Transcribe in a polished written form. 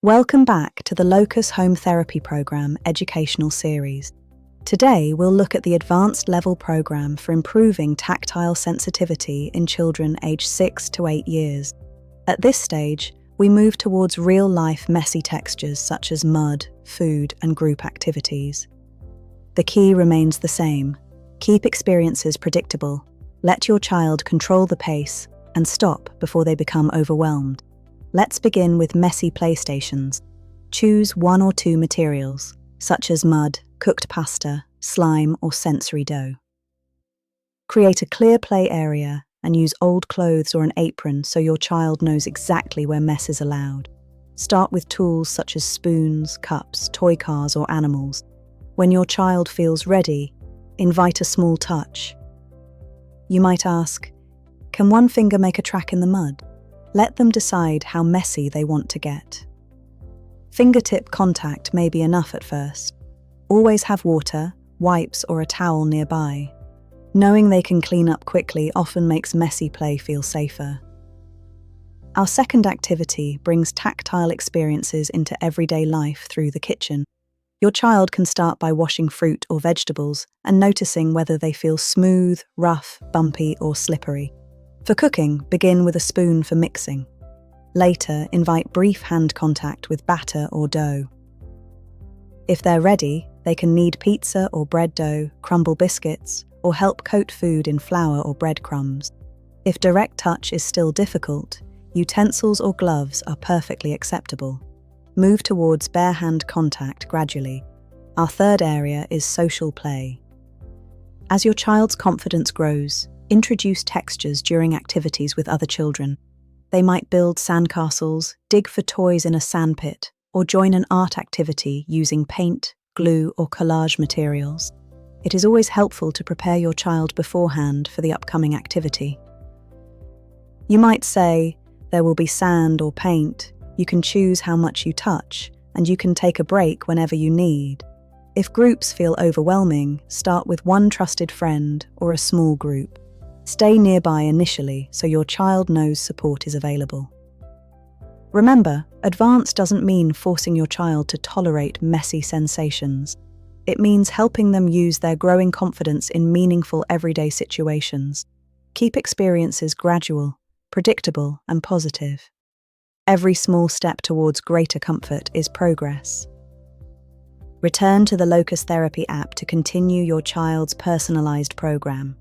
Welcome back to the Locus Home Therapy Program Educational Series. Today, we'll look at the Advanced Level Program for improving tactile sensitivity in children aged 6 to 8 years. At this stage, we move towards real-life messy textures such as mud, food, and group activities. The key remains the same. Keep experiences predictable. Let your child control the pace and stop before they become overwhelmed. Let's begin with messy playstations. Choose 1 or 2 materials, such as mud, cooked pasta, slime, or sensory dough. Create a clear play area and use old clothes or an apron so your child knows exactly where mess is allowed. Start with tools such as spoons, cups, toy cars, or animals. When your child feels ready, invite a small touch. You might ask, can one finger make a track in the mud? Let them decide how messy they want to get. Fingertip contact may be enough at first. Always have water, wipes, or a towel nearby. Knowing they can clean up quickly often makes messy play feel safer. Our second activity brings tactile experiences into everyday life through the kitchen. Your child can start by washing fruit or vegetables and noticing whether they feel smooth, rough, bumpy, or slippery. For cooking, begin with a spoon for mixing. Later, invite brief hand contact with batter or dough. If they're ready, they can knead pizza or bread dough, crumble biscuits, or help coat food in flour or breadcrumbs. If direct touch is still difficult, utensils or gloves are perfectly acceptable. Move towards bare hand contact gradually. Our third area is social play. As your child's confidence grows, introduce textures during activities with other children. They might build sandcastles, dig for toys in a sandpit, or join an art activity using paint, glue, or collage materials. It is always helpful to prepare your child beforehand for the upcoming activity. You might say, there will be sand or paint, you can choose how much you touch, and you can take a break whenever you need. If groups feel overwhelming, start with one trusted friend or a small group. Stay nearby initially so your child knows support is available. Remember, advanced doesn't mean forcing your child to tolerate messy sensations. It means helping them use their growing confidence in meaningful everyday situations. Keep experiences gradual, predictable, and positive. Every small step towards greater comfort is progress. Return to the Locus Therapy app to continue your child's personalized program.